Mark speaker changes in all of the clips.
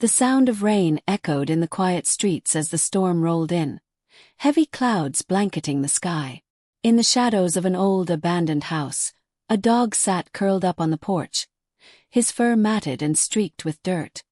Speaker 1: The sound of rain echoed in the quiet streets as the storm rolled in, heavy clouds blanketing the sky. In the shadows of an old abandoned house, a dog sat curled up on the porch, his fur matted and streaked with dirt.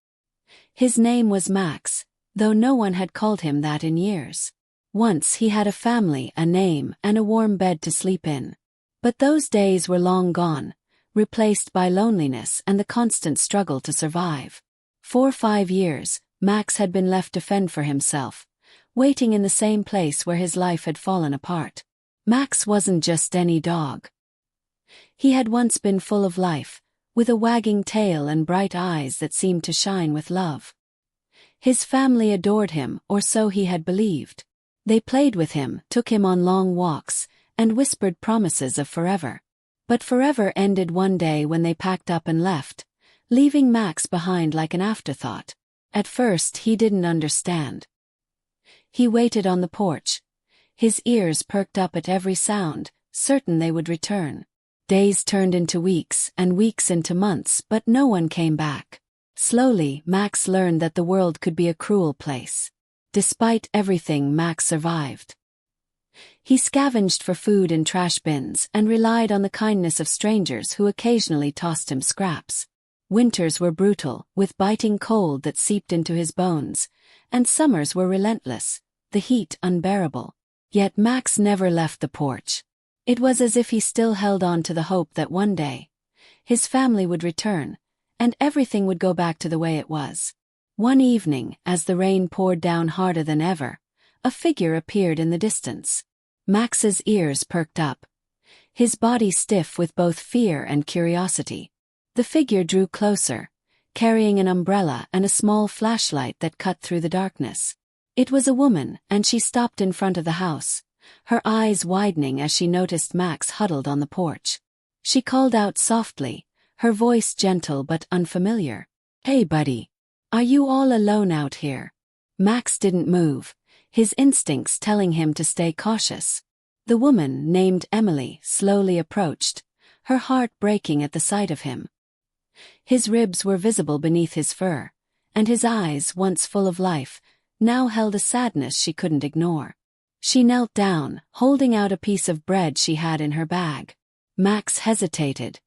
Speaker 1: His name was Max, though no one had called him that in years. Once he had a family, a name, and a warm bed to sleep in. But those days were long gone, replaced by loneliness and the constant struggle to survive. For 5 years, Max had been left to fend for himself, waiting in the same place where his life had fallen apart. Max wasn't just any dog. He had once been full of life, with a wagging tail and bright eyes that seemed to shine with love. His family adored him, or so he had believed. They played with him, took him on long walks, and whispered promises of forever. But forever ended one day when they packed up and left, leaving Max behind like an afterthought. At first he didn't understand. He waited on the porch, his ears perked up at every sound, certain they would return. Days turned into weeks, and weeks into months, but no one came back. Slowly, Max learned that the world could be a cruel place. Despite everything, Max survived. He scavenged for food in trash bins and relied on the kindness of strangers who occasionally tossed him scraps. Winters were brutal, with biting cold that seeped into his bones, and summers were relentless, the heat unbearable. Yet Max never left the porch. It was as if he still held on to the hope that one day, his family would return, and everything would go back to the way it was. One evening, as the rain poured down harder than ever, a figure appeared in the distance. Max's ears perked up, his body stiff with both fear and curiosity. The figure drew closer, carrying an umbrella and a small flashlight that cut through the darkness. It was a woman, and she stopped in front of the house, her eyes widening as she noticed Max huddled on the porch. She called out softly, her voice gentle but unfamiliar. "Hey buddy, are you all alone out here?" Max didn't move, his instincts telling him to stay cautious. The woman, named Emily, slowly approached, her heart breaking at the sight of him. His ribs were visible beneath his fur, and his eyes, once full of life, now held a sadness she couldn't ignore. She knelt down, holding out a piece of bread she had in her bag. Max hesitated,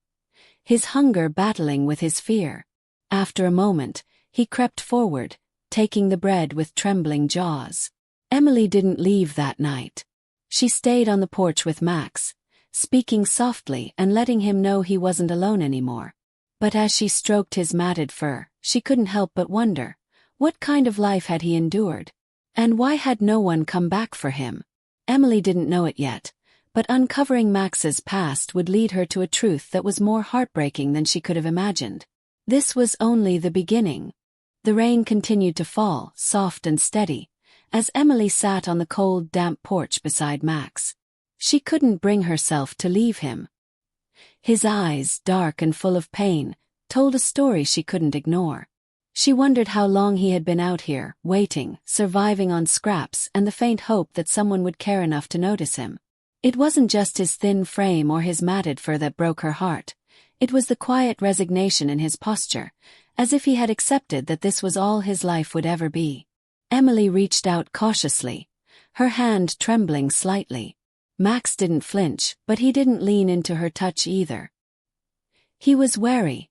Speaker 1: his hunger battling with his fear. After a moment, he crept forward, taking the bread with trembling jaws. Emily didn't leave that night. She stayed on the porch with Max, speaking softly and letting him know he wasn't alone anymore. But as she stroked his matted fur, she couldn't help but wonder, what kind of life had he endured? And why had no one come back for him? Emily didn't know it yet, but uncovering Max's past would lead her to a truth that was more heartbreaking than she could have imagined. This was only the beginning. The rain continued to fall, soft and steady, as Emily sat on the cold, damp porch beside Max. She couldn't bring herself to leave him. His eyes, dark and full of pain, told a story she couldn't ignore. She wondered how long he had been out here, waiting, surviving on scraps and the faint hope that someone would care enough to notice him. It wasn't just his thin frame or his matted fur that broke her heart. It was the quiet resignation in his posture, as if he had accepted that this was all his life would ever be. Emily reached out cautiously, her hand trembling slightly. Max didn't flinch, but he didn't lean into her touch either. He was wary,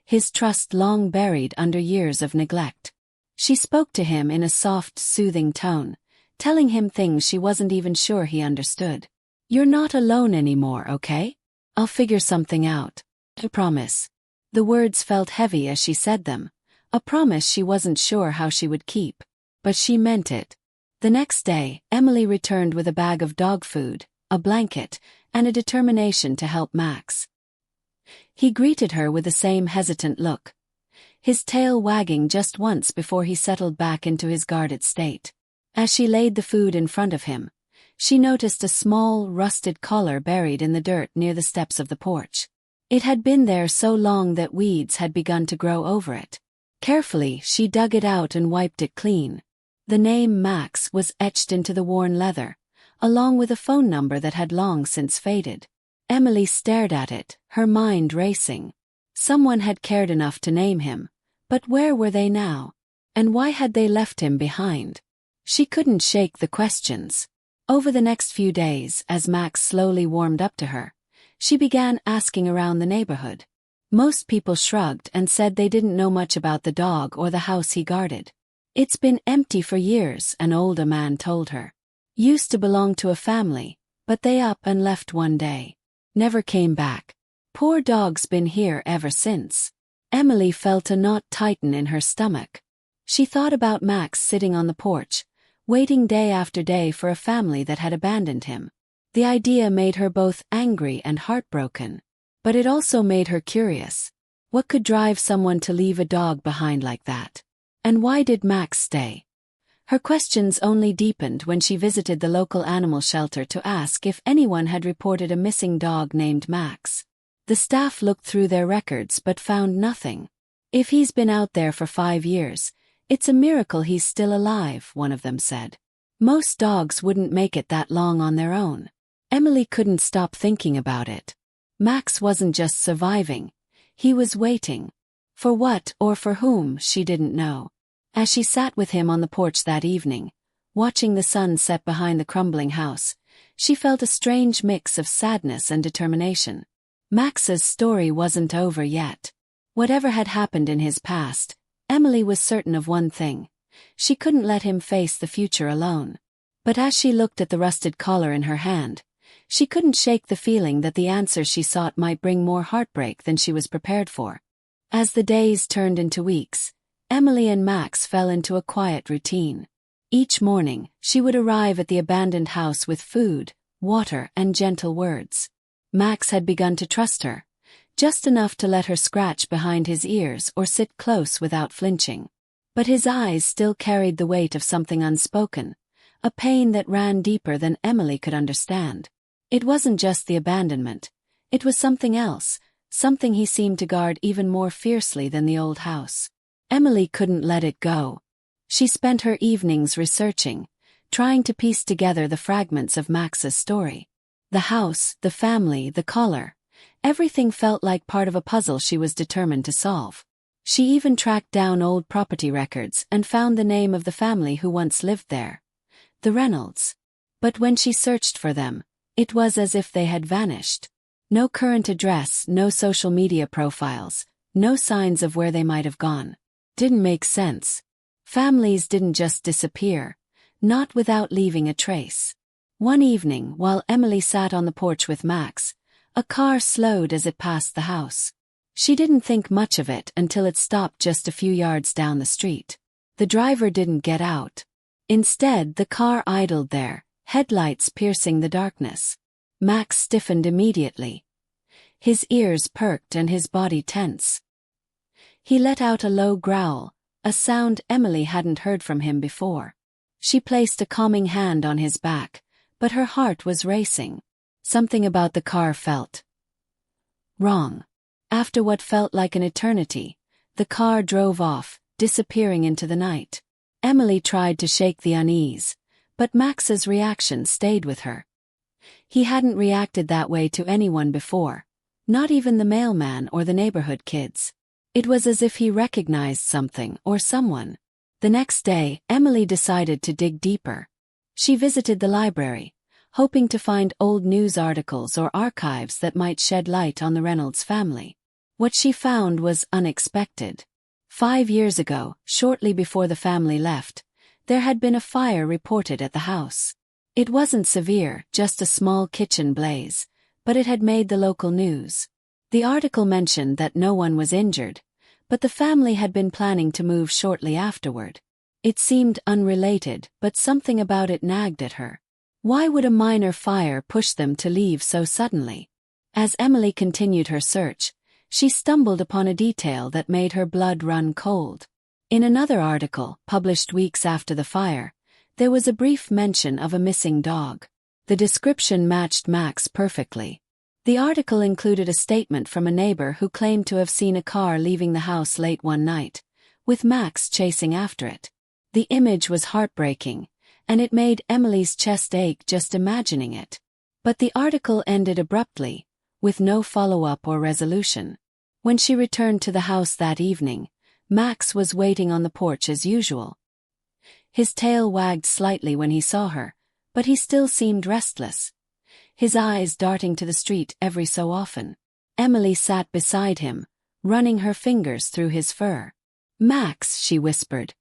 Speaker 1: his trust long buried under years of neglect. She spoke to him in a soft, soothing tone, telling him things she wasn't even sure he understood. "You're not alone anymore, okay? I'll figure something out. I promise." The words felt heavy as she said them, a promise she wasn't sure how she would keep. But she meant it. The next day, Emily returned with a bag of dog food, a blanket, and a determination to help Max. He greeted her with the same hesitant look, his tail wagging just once before he settled back into his guarded state. As she laid the food in front of him, she noticed a small, rusted collar buried in the dirt near the steps of the porch. It had been there so long that weeds had begun to grow over it. Carefully, she dug it out and wiped it clean. The name Max was etched into the worn leather, along with a phone number that had long since faded. Emily stared at it, her mind racing. Someone had cared enough to name him, but where were they now? And why had they left him behind? She couldn't shake the questions. Over the next few days, as Max slowly warmed up to her, she began asking around the neighborhood. Most people shrugged and said they didn't know much about the dog or the house he guarded. It's been empty for years, an older man told her. Used to belong to a family, but they up and left one day. Never came back. Poor dog's been here ever since. Emily felt a knot tighten in her stomach. She thought about Max sitting on the porch, waiting day after day for a family that had abandoned him. The idea made her both angry and heartbroken. But it also made her curious. What could drive someone to leave a dog behind like that? And why did Max stay? Her questions only deepened when she visited the local animal shelter to ask if anyone had reported a missing dog named Max. The staff looked through their records but found nothing. If he's been out there for 5 years, it's a miracle he's still alive, one of them said. Most dogs wouldn't make it that long on their own. Emily couldn't stop thinking about it. Max wasn't just surviving, he was waiting. For what or for whom, she didn't know. As she sat with him on the porch that evening, watching the sun set behind the crumbling house, she felt a strange mix of sadness and determination. Max's story wasn't over yet. Whatever had happened in his past, Emily was certain of one thing. She couldn't let him face the future alone. But as she looked at the rusted collar in her hand, she couldn't shake the feeling that the answer she sought might bring more heartbreak than she was prepared for. As the days turned into weeks, Emily and Max fell into a quiet routine. Each morning, she would arrive at the abandoned house with food, water, and gentle words. Max had begun to trust her, just enough to let her scratch behind his ears or sit close without flinching. But his eyes still carried the weight of something unspoken, a pain that ran deeper than Emily could understand. It wasn't just the abandonment, it was something else, something he seemed to guard even more fiercely than the old house. Emily couldn't let it go. She spent her evenings researching, trying to piece together the fragments of Max's story. The house, the family, the collar. Everything felt like part of a puzzle she was determined to solve. She even tracked down old property records and found the name of the family who once lived there. The Reynolds. But when she searched for them, it was as if they had vanished. No current address, no social media profiles, no signs of where they might have gone. Didn't make sense. Families didn't just disappear, not without leaving a trace. One evening, while Emily sat on the porch with Max, a car slowed as it passed the house. She didn't think much of it until it stopped just a few yards down the street. The driver didn't get out. Instead, the car idled there, headlights piercing the darkness. Max stiffened immediately. His ears perked and his body tense. He let out a low growl, a sound Emily hadn't heard from him before. She placed a calming hand on his back, but her heart was racing. Something about the car felt wrong. After what felt like an eternity, the car drove off, disappearing into the night. Emily tried to shake the unease, but Max's reaction stayed with her. He hadn't reacted that way to anyone before, not even the mailman or the neighborhood kids. It was as if he recognized something or someone. The next day, Emily decided to dig deeper. She visited the library, hoping to find old news articles or archives that might shed light on the Reynolds family. What she found was unexpected. 5 years ago, shortly before the family left, there had been a fire reported at the house. It wasn't severe, just a small kitchen blaze, but it had made the local news. The article mentioned that no one was injured, but the family had been planning to move shortly afterward. It seemed unrelated, but something about it nagged at her. Why would a minor fire push them to leave so suddenly? As Emily continued her search, she stumbled upon a detail that made her blood run cold. In another article, published weeks after the fire, there was a brief mention of a missing dog. The description matched Max perfectly. The article included a statement from a neighbor who claimed to have seen a car leaving the house late one night, with Max chasing after it. The image was heartbreaking, and it made Emily's chest ache just imagining it. But the article ended abruptly, with no follow-up or resolution. When she returned to the house that evening, Max was waiting on the porch as usual. His tail wagged slightly when he saw her, but he still seemed restless, his eyes darting to the street every so often. Emily sat beside him, running her fingers through his fur. "Max," she whispered,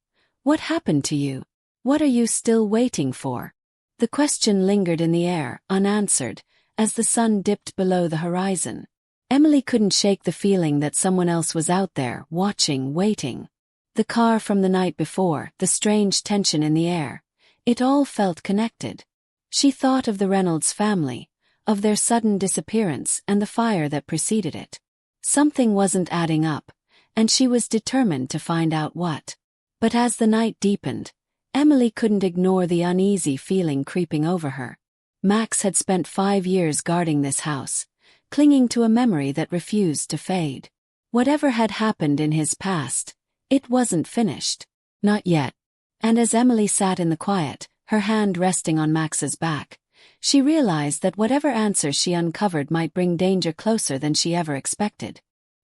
Speaker 1: "what happened to you? What are you still waiting for?" The question lingered in the air, unanswered, as the sun dipped below the horizon. Emily couldn't shake the feeling that someone else was out there, watching, waiting. The car from the night before, the strange tension in the air, it all felt connected. She thought of the Reynolds family, of their sudden disappearance and the fire that preceded it. Something wasn't adding up, and she was determined to find out what. But as the night deepened, Emily couldn't ignore the uneasy feeling creeping over her. Max had spent 5 years guarding this house, clinging to a memory that refused to fade. Whatever had happened in his past, it wasn't finished. Not yet. And as Emily sat in the quiet, her hand resting on Max's back, she realized that whatever answers she uncovered might bring danger closer than she ever expected.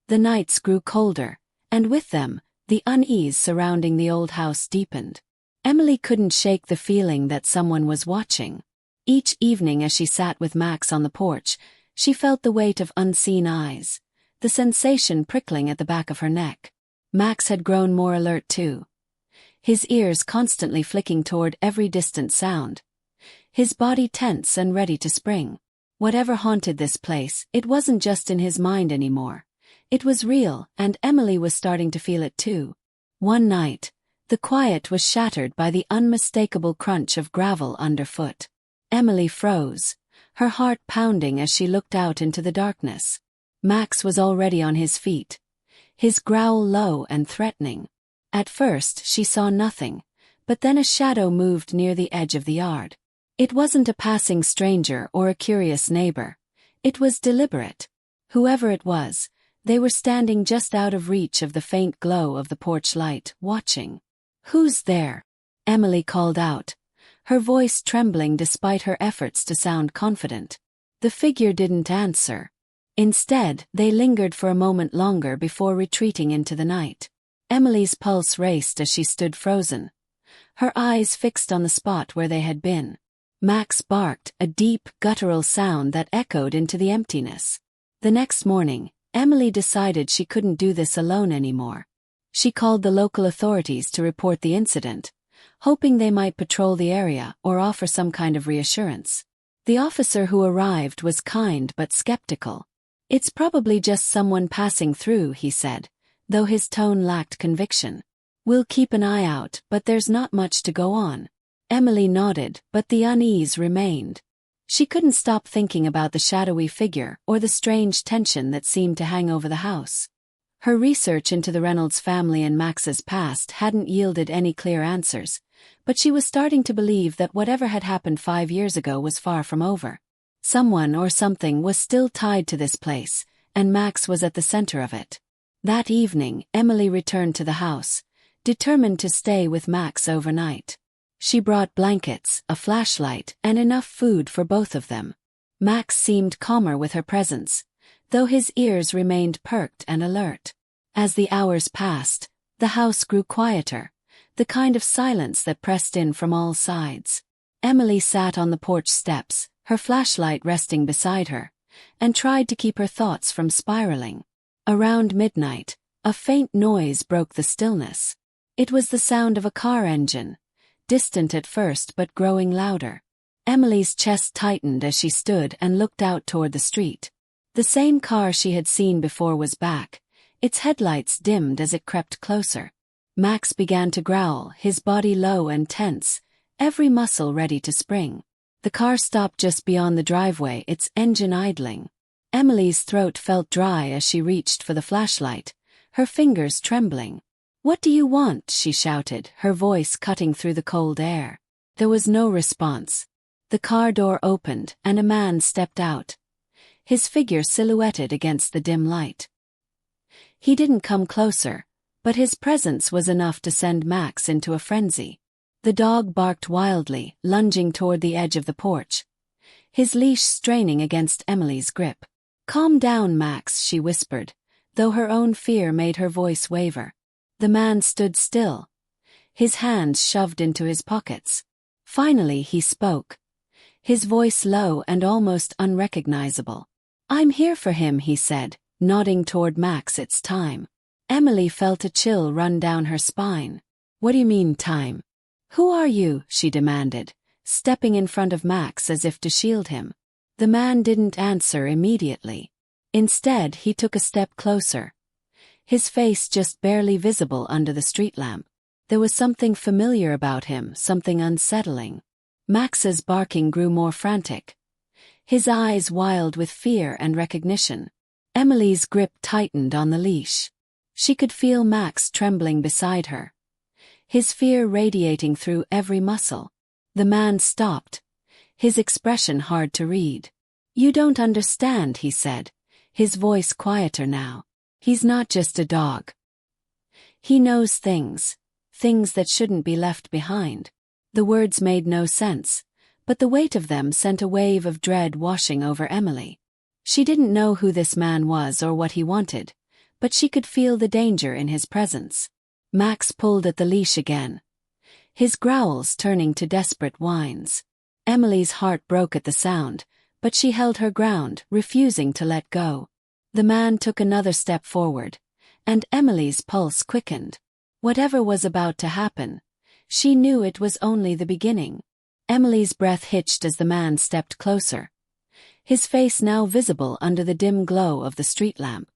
Speaker 1: The nights grew colder, and with them, the unease surrounding the old house deepened. Emily couldn't shake the feeling that someone was watching. Each evening as she sat with Max on the porch, she felt the weight of unseen eyes, the sensation prickling at the back of her neck. Max had grown more alert too, his ears constantly flicking toward every distant sound, his body tense and ready to spring. Whatever haunted this place, it wasn't just in his mind anymore. It was real, and Emily was starting to feel it too. One night, the quiet was shattered by the unmistakable crunch of gravel underfoot. Emily froze, her heart pounding as she looked out into the darkness. Max was already on his feet, his growl low and threatening. At first she saw nothing, but then a shadow moved near the edge of the yard. It wasn't a passing stranger or a curious neighbor. It was deliberate. Whoever it was, they were standing just out of reach of the faint glow of the porch light, watching. "Who's there?" Emily called out, her voice trembling despite her efforts to sound confident. The figure didn't answer. Instead, they lingered for a moment longer before retreating into the night. Emily's pulse raced as she stood frozen, her eyes fixed on the spot where they had been. Max barked, a deep, guttural sound that echoed into the emptiness. The next morning, Emily decided she couldn't do this alone anymore. She called the local authorities to report the incident, hoping they might patrol the area or offer some kind of reassurance. The officer who arrived was kind but skeptical. "It's probably just someone passing through," he said, though his tone lacked conviction. "We'll keep an eye out, but there's not much to go on." Emily nodded, but the unease remained. She couldn't stop thinking about the shadowy figure or the strange tension that seemed to hang over the house. Her research into the Reynolds family and Max's past hadn't yielded any clear answers, but she was starting to believe that whatever had happened 5 years ago was far from over. Someone or something was still tied to this place, and Max was at the center of it. That evening, Emily returned to the house, determined to stay with Max overnight. She brought blankets, a flashlight, and enough food for both of them. Max seemed calmer with her presence, though his ears remained perked and alert. As the hours passed, the house grew quieter, the kind of silence that pressed in from all sides. Emily sat on the porch steps, her flashlight resting beside her, and tried to keep her thoughts from spiraling. Around midnight, a faint noise broke the stillness. It was the sound of a car engine, distant at first but growing louder. Emily's chest tightened as she stood and looked out toward the street. The same car she had seen before was back, its headlights dimmed as it crept closer. Max began to growl, his body low and tense, every muscle ready to spring. The car stopped just beyond the driveway, its engine idling. Emily's throat felt dry as she reached for the flashlight, her fingers trembling. "What do you want?" she shouted, her voice cutting through the cold air. There was no response. The car door opened, and a man stepped out, his figure silhouetted against the dim light. He didn't come closer, but his presence was enough to send Max into a frenzy. The dog barked wildly, lunging toward the edge of the porch, his leash straining against Emily's grip. "Calm down, Max," she whispered, though her own fear made her voice waver. The man stood still, his hands shoved into his pockets. Finally he spoke, his voice low and almost unrecognizable. "I'm here for him," he said, nodding toward Max. "It's time." Emily felt a chill run down her spine. "What do you mean, time? Who are you?" she demanded, stepping in front of Max as if to shield him. The man didn't answer immediately. Instead, he took a step closer, his face just barely visible under the street lamp. There was something familiar about him, something unsettling. Max's barking grew more frantic, his eyes wild with fear and recognition. Emily's grip tightened on the leash. She could feel Max trembling beside her, his fear radiating through every muscle. The man stopped, his expression hard to read. "You don't understand," he said, his voice quieter now. "He's not just a dog. He knows things that shouldn't be left behind." The words made no sense, but the weight of them sent a wave of dread washing over Emily. She didn't know who this man was or what he wanted, but she could feel the danger in his presence. Max pulled at the leash again, his growls turning to desperate whines. Emily's heart broke at the sound, but she held her ground, refusing to let go. The man took another step forward, and Emily's pulse quickened. Whatever was about to happen, she knew it was only the beginning. Emily's breath hitched as the man stepped closer, his face now visible under the dim glow of the street lamp.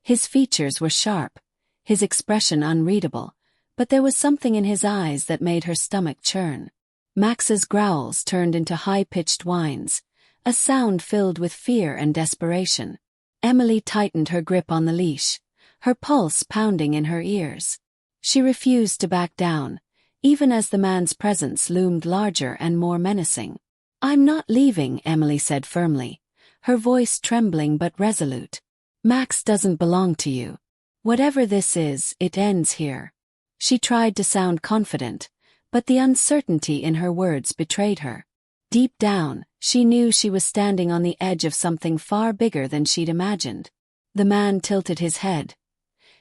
Speaker 1: His features were sharp, his expression unreadable, but there was something in his eyes that made her stomach churn. Max's growls turned into high-pitched whines, a sound filled with fear and desperation. Emily tightened her grip on the leash, her pulse pounding in her ears. She refused to back down, even as the man's presence loomed larger and more menacing. "I'm not leaving," Emily said firmly, her voice trembling but resolute. "Max doesn't belong to you. Whatever this is, it ends here." She tried to sound confident, but the uncertainty in her words betrayed her. Deep down, she knew she was standing on the edge of something far bigger than she'd imagined. The man tilted his head,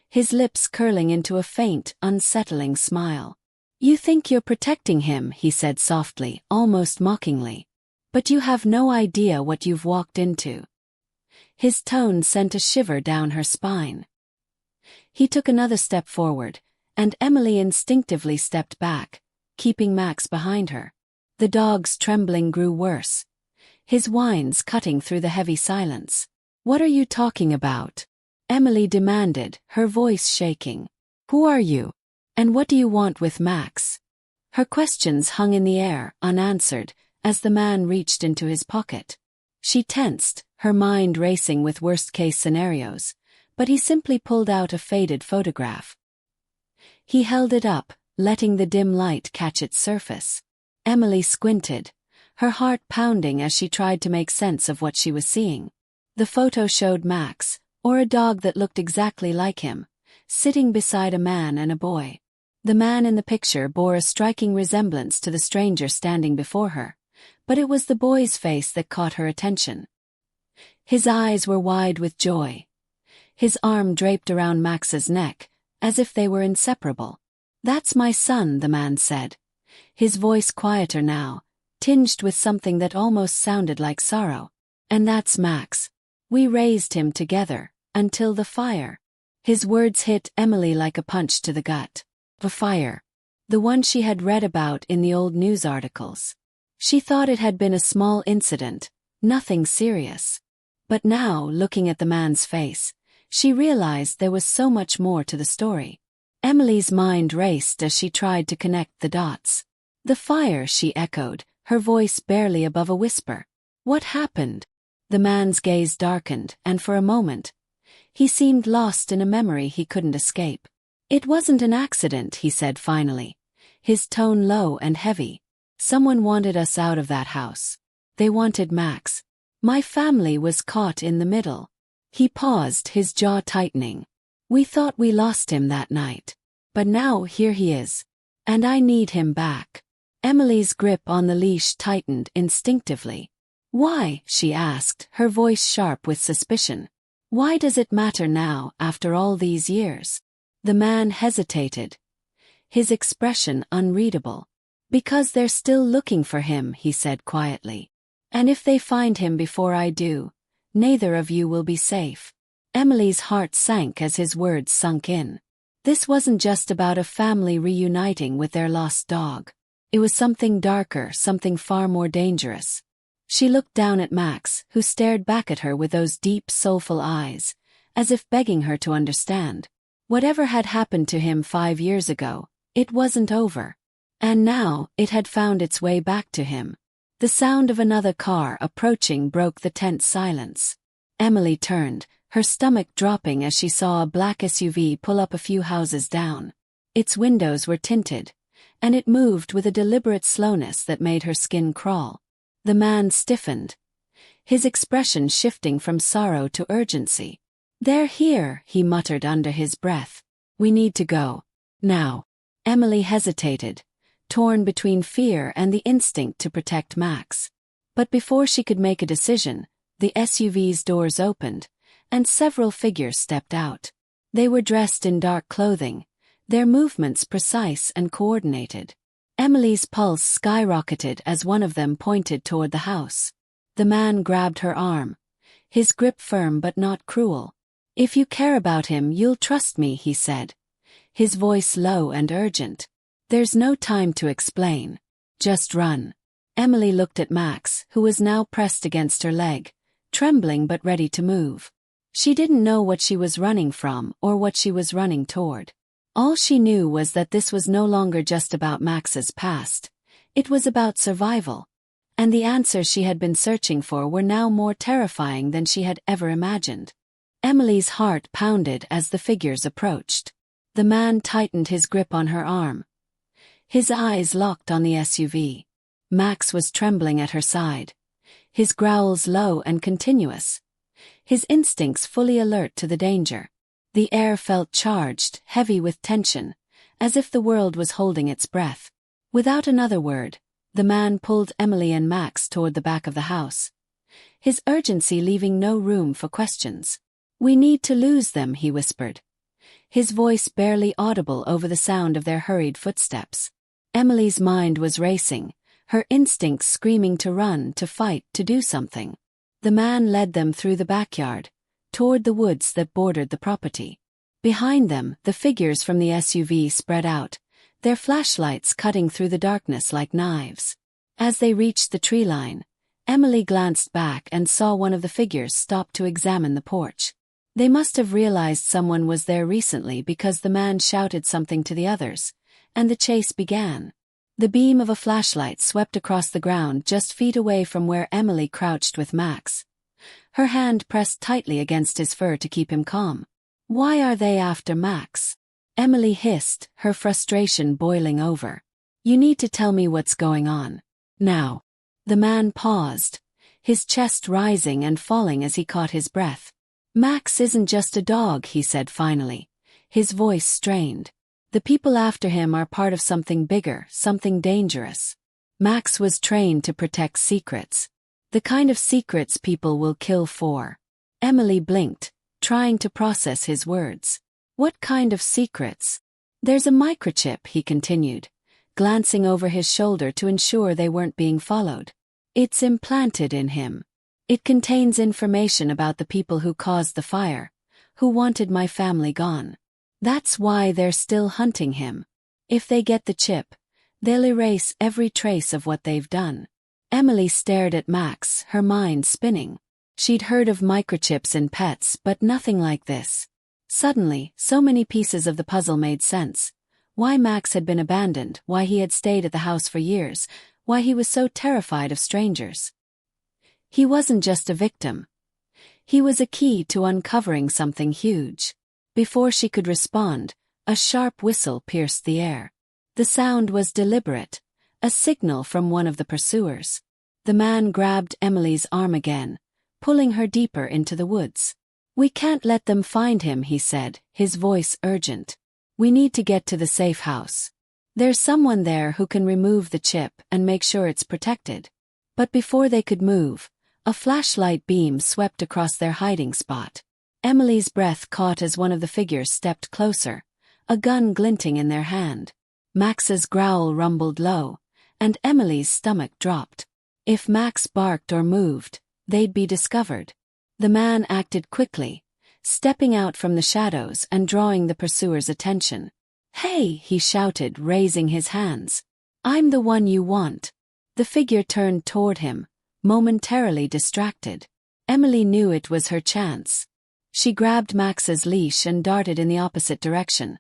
Speaker 1: his lips curling into a faint, unsettling smile. "You think you're protecting him," he said softly, almost mockingly. "But you have no idea what you've walked into." His tone sent a shiver down her spine. He took another step forward, and Emily instinctively stepped back, keeping Max behind her. The dog's trembling grew worse, his whines cutting through the heavy silence. "What are you talking about?" Emily demanded, her voice shaking. "Who are you? And what do you want with Max?" Her questions hung in the air, unanswered, as the man reached into his pocket. She tensed, her mind racing with worst-case scenarios, but he simply pulled out a faded photograph. He held it up, letting the dim light catch its surface. Emily squinted, her heart pounding as she tried to make sense of what she was seeing. The photo showed Max, or a dog that looked exactly like him, sitting beside a man and a boy. The man in the picture bore a striking resemblance to the stranger standing before her, but it was the boy's face that caught her attention. His eyes were wide with joy, his arm draped around Max's neck, as if they were inseparable. "That's my son," the man said, his voice quieter now, tinged with something that almost sounded like sorrow. "And that's Max. We raised him together, until the fire." His words hit Emily like a punch to the gut. The fire. The one she had read about in the old news articles. She thought it had been a small incident, nothing serious. But now, looking at the man's face, she realized there was so much more to the story. Emily's mind raced as she tried to connect the dots. "The fire," she echoed, her voice barely above a whisper. "What happened?" The man's gaze darkened, and for a moment, he seemed lost in a memory he couldn't escape. "It wasn't an accident," he said finally, his tone low and heavy. "Someone wanted us out of that house. They wanted Max. My family was caught in the middle." He paused, his jaw tightening. "We thought we lost him that night. But now here he is. And I need him back." Emily's grip on the leash tightened instinctively. "Why?" she asked, her voice sharp with suspicion. "Why does it matter now, after all these years?" The man hesitated, his expression unreadable. "Because they're still looking for him," he said quietly. "And if they find him before I do, neither of you will be safe." Emily's heart sank as his words sunk in. This wasn't just about a family reuniting with their lost dog. It was something darker, something far more dangerous. She looked down at Max, who stared back at her with those deep, soulful eyes, as if begging her to understand. Whatever had happened to him 5 years ago, it wasn't over. And now, it had found its way back to him. The sound of another car approaching broke the tense silence. Emily turned, her stomach dropping as she saw a black SUV pull up a few houses down. Its windows were tinted, and it moved with a deliberate slowness that made her skin crawl. The man stiffened, his expression shifting from sorrow to urgency. "They're here," he muttered under his breath. "We need to go. Now." Emily hesitated, torn between fear and the instinct to protect Max. But before she could make a decision, the SUV's doors opened, and several figures stepped out. They were dressed in dark clothing, their movements precise and coordinated. Emily's pulse skyrocketed as one of them pointed toward the house. The man grabbed her arm, his grip firm but not cruel. "If you care about him, you'll trust me," he said, his voice low and urgent. "There's no time to explain. Just run." Emily looked at Max, who was now pressed against her leg, trembling but ready to move. She didn't know what she was running from or what she was running toward. All she knew was that this was no longer just about Max's past. It was about survival. And the answers she had been searching for were now more terrifying than she had ever imagined. Emily's heart pounded as the figures approached. The man tightened his grip on her arm, his eyes locked on the SUV. Max was trembling at her side, his growls low and continuous, his instincts fully alert to the danger. The air felt charged, heavy with tension, as if the world was holding its breath. Without another word, the man pulled Emily and Max toward the back of the house, his urgency leaving no room for questions. "We need to lose them," he whispered, his voice barely audible over the sound of their hurried footsteps. Emily's mind was racing, her instincts screaming to run, to fight, to do something. The man led them through the backyard, toward the woods that bordered the property. Behind them, the figures from the SUV spread out, their flashlights cutting through the darkness like knives. As they reached the tree line, Emily glanced back and saw one of the figures stop to examine the porch. They must have realized someone was there recently because the man shouted something to the others, and the chase began. The beam of a flashlight swept across the ground just feet away from where Emily crouched with Max, her hand pressed tightly against his fur to keep him calm. "Why are they after Max?" Emily hissed, her frustration boiling over. "You need to tell me what's going on. Now." The man paused, his chest rising and falling as he caught his breath. "Max isn't just a dog," he said finally, his voice strained. "The people after him are part of something bigger, something dangerous. Max was trained to protect secrets. The kind of secrets people will kill for." Emily blinked, trying to process his words. "What kind of secrets?" "There's a microchip," he continued, glancing over his shoulder to ensure they weren't being followed. "It's implanted in him. It contains information about the people who caused the fire, who wanted my family gone. That's why they're still hunting him. If they get the chip, they'll erase every trace of what they've done." Emily stared at Max, her mind spinning. She'd heard of microchips in pets, but nothing like this. Suddenly, so many pieces of the puzzle made sense. Why Max had been abandoned, why he had stayed at the house for years, why he was so terrified of strangers. He wasn't just a victim. He was a key to uncovering something huge. Before she could respond, a sharp whistle pierced the air. The sound was deliberate, a signal from one of the pursuers. The man grabbed Emily's arm again, pulling her deeper into the woods. "We can't let them find him," he said, his voice urgent. "We need to get to the safe house. There's someone there who can remove the chip and make sure it's protected." But before they could move, a flashlight beam swept across their hiding spot. Emily's breath caught as one of the figures stepped closer, a gun glinting in their hand. Max's growl rumbled low, and Emily's stomach dropped. If Max barked or moved, they'd be discovered. The man acted quickly, stepping out from the shadows and drawing the pursuer's attention. "Hey!" he shouted, raising his hands. "I'm the one you want." The figure turned toward him, momentarily distracted. Emily knew it was her chance. She grabbed Max's leash and darted in the opposite direction,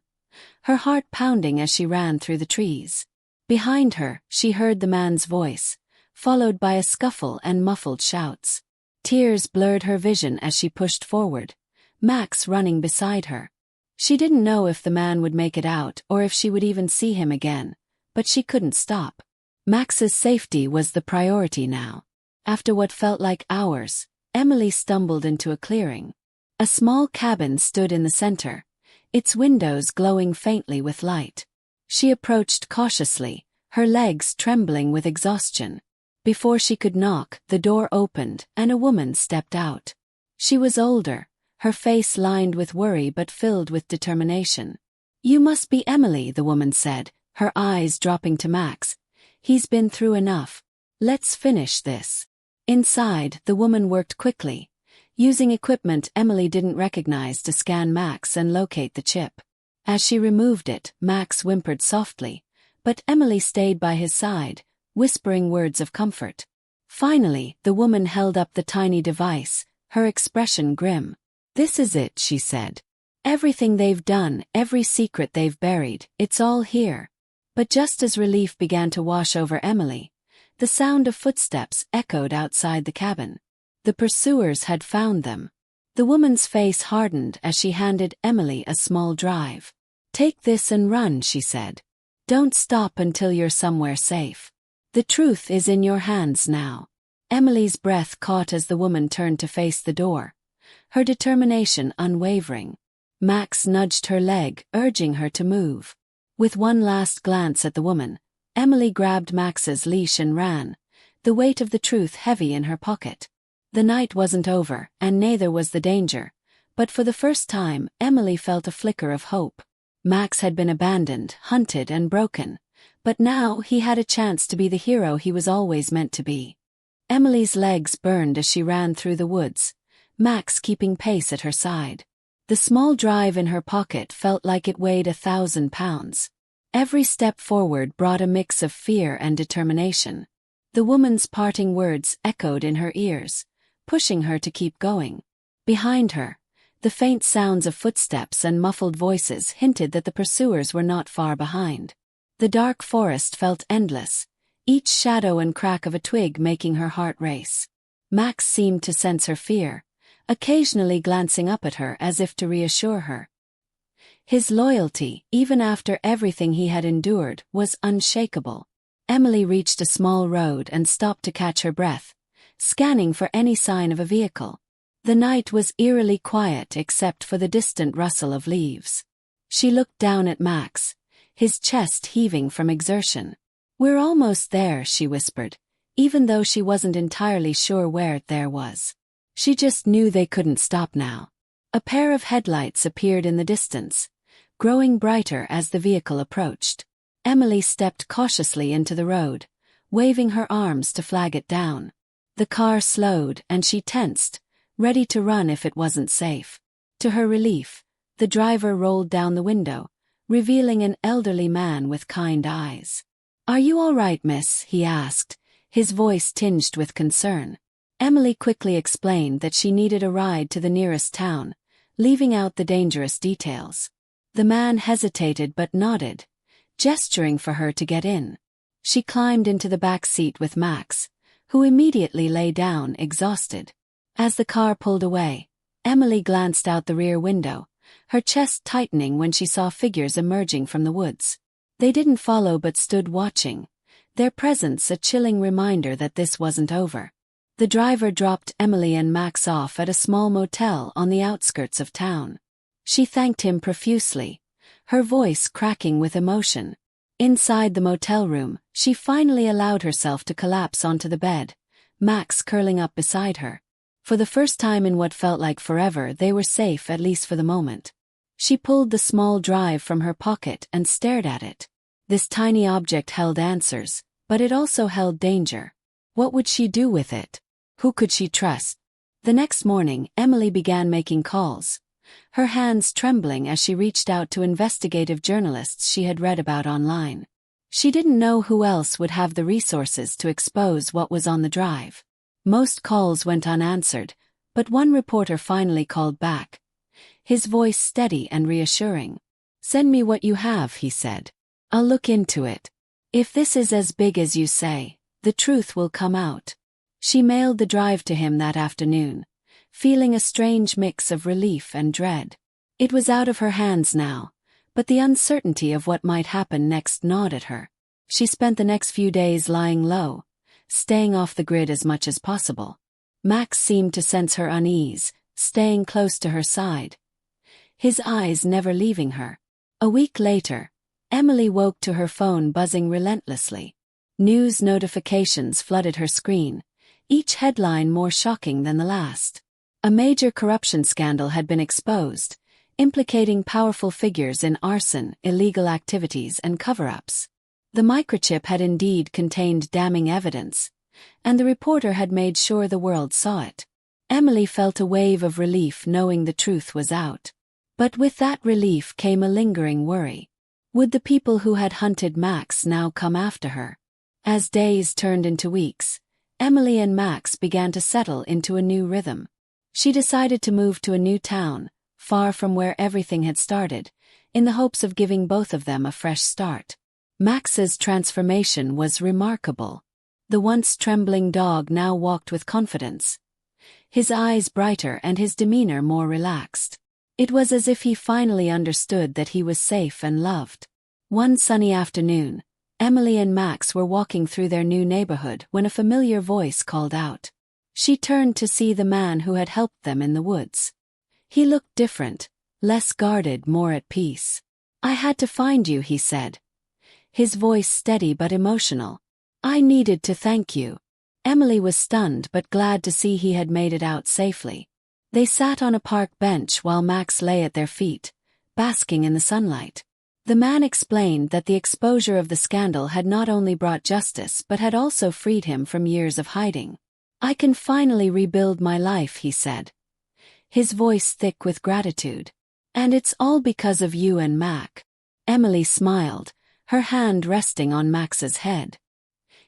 Speaker 1: her heart pounding as she ran through the trees. Behind her, she heard the man's voice, followed by a scuffle and muffled shouts. Tears blurred her vision as she pushed forward, Max running beside her. She didn't know if the man would make it out or if she would even see him again, but she couldn't stop. Max's safety was the priority now. After what felt like hours, Emily stumbled into a clearing. A small cabin stood in the center, its windows glowing faintly with light. She approached cautiously, her legs trembling with exhaustion. Before she could knock, the door opened and a woman stepped out. She was older, her face lined with worry but filled with determination. "You must be Emily," the woman said, her eyes dropping to Max. "He's been through enough. Let's finish this." Inside, the woman worked quickly, using equipment Emily didn't recognize to scan Max and locate the chip. As she removed it, Max whimpered softly, but Emily stayed by his side, whispering words of comfort. Finally, the woman held up the tiny device, her expression grim. "This is it," she said. "Everything they've done, every secret they've buried, it's all here." But just as relief began to wash over Emily, the sound of footsteps echoed outside the cabin. The pursuers had found them. The woman's face hardened as she handed Emily a small drive. "Take this and run," she said. "Don't stop until you're somewhere safe. The truth is in your hands now." Emily's breath caught as the woman turned to face the door, her determination unwavering. Max nudged her leg, urging her to move. With one last glance at the woman, Emily grabbed Max's leash and ran, the weight of the truth heavy in her pocket. The night wasn't over, and neither was the danger, but for the first time, Emily felt a flicker of hope. Max had been abandoned, hunted and broken, but now he had a chance to be the hero he was always meant to be. Emily's legs burned as she ran through the woods, Max keeping pace at her side. The small drive in her pocket felt like it weighed 1,000 pounds. Every step forward brought a mix of fear and determination. The woman's parting words echoed in her ears, pushing her to keep going. Behind her, the faint sounds of footsteps and muffled voices hinted that the pursuers were not far behind. The dark forest felt endless, each shadow and crack of a twig making her heart race. Max seemed to sense her fear, occasionally glancing up at her as if to reassure her. His loyalty, even after everything he had endured, was unshakable. Emily reached a small road and stopped to catch her breath, scanning for any sign of a vehicle. The night was eerily quiet except for the distant rustle of leaves. She looked down at Max, his chest heaving from exertion. "We're almost there," she whispered, even though she wasn't entirely sure where there was. She just knew they couldn't stop now. A pair of headlights appeared in the distance, growing brighter as the vehicle approached. Emily stepped cautiously into the road, waving her arms to flag it down. The car slowed and she tensed, ready to run if it wasn't safe. To her relief, the driver rolled down the window, revealing an elderly man with kind eyes. "Are you all right, miss?" he asked, his voice tinged with concern. Emily quickly explained that she needed a ride to the nearest town, leaving out the dangerous details. The man hesitated but nodded, gesturing for her to get in. She climbed into the back seat with Max, who immediately lay down, exhausted. As the car pulled away, Emily glanced out the rear window, her chest tightening when she saw figures emerging from the woods. They didn't follow but stood watching, their presence a chilling reminder that this wasn't over. The driver dropped Emily and Max off at a small motel on the outskirts of town. She thanked him profusely, her voice cracking with emotion. Inside the motel room, she finally allowed herself to collapse onto the bed, Max curling up beside her. For the first time in what felt like forever, they were safe, at least for the moment. She pulled the small drive from her pocket and stared at it. This tiny object held answers, but it also held danger. What would she do with it? Who could she trust? The next morning, Emily began making calls, her hands trembling as she reached out to investigative journalists she had read about online. She didn't know who else would have the resources to expose what was on the drive. Most calls went unanswered, but one reporter finally called back, his voice steady and reassuring. "Send me what you have," he said. "I'll look into it. If this is as big as you say, the truth will come out." She mailed the drive to him that afternoon, feeling a strange mix of relief and dread. It was out of her hands now, but the uncertainty of what might happen next gnawed at her. She spent the next few days lying low, staying off the grid as much as possible. Max seemed to sense her unease, staying close to her side, his eyes never leaving her. A week later, Emily woke to her phone buzzing relentlessly. News notifications flooded her screen, each headline more shocking than the last. A major corruption scandal had been exposed, implicating powerful figures in arson, illegal activities, and cover-ups. The microchip had indeed contained damning evidence, and the reporter had made sure the world saw it. Emily felt a wave of relief knowing the truth was out. But with that relief came a lingering worry. Would the people who had hunted Max now come after her? As days turned into weeks, Emily and Max began to settle into a new rhythm. She decided to move to a new town, far from where everything had started, in the hopes of giving both of them a fresh start. Max's transformation was remarkable. The once trembling dog now walked with confidence, his eyes brighter and his demeanor more relaxed. It was as if he finally understood that he was safe and loved. One sunny afternoon, Emily and Max were walking through their new neighborhood when a familiar voice called out. She turned to see the man who had helped them in the woods. He looked different, less guarded, more at peace. "I had to find you," he said, his voice steady but emotional. "I needed to thank you." Emily was stunned but glad to see he had made it out safely. They sat on a park bench while Max lay at their feet, basking in the sunlight. The man explained that the exposure of the scandal had not only brought justice but had also freed him from years of hiding. "I can finally rebuild my life," he said, his voice thick with gratitude. "And it's all because of you and Mac." Emily smiled, her hand resting on Max's head.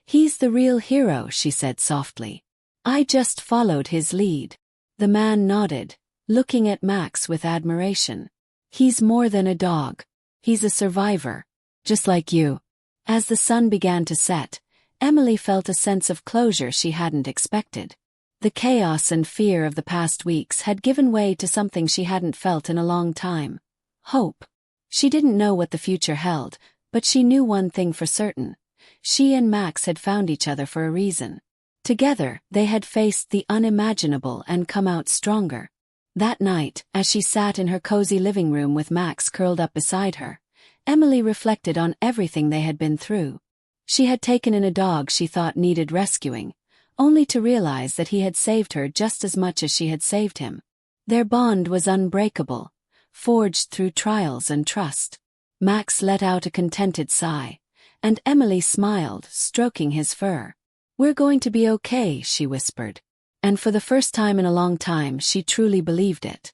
Speaker 1: "He's the real hero," she said softly. "I just followed his lead." The man nodded, looking at Max with admiration. "He's more than a dog. He's a survivor, just like you." As the sun began to set, Emily felt a sense of closure she hadn't expected. The chaos and fear of the past weeks had given way to something she hadn't felt in a long time: hope. She didn't know what the future held, but she knew one thing for certain: she and Max had found each other for a reason. Together, they had faced the unimaginable and come out stronger. That night, as she sat in her cozy living room with Max curled up beside her, Emily reflected on everything they had been through. She had taken in a dog she thought needed rescuing, only to realize that he had saved her just as much as she had saved him. Their bond was unbreakable, forged through trials and trust. Max let out a contented sigh, and Emily smiled, stroking his fur. "We're going to be okay," she whispered. And for the first time in a long time she truly believed it.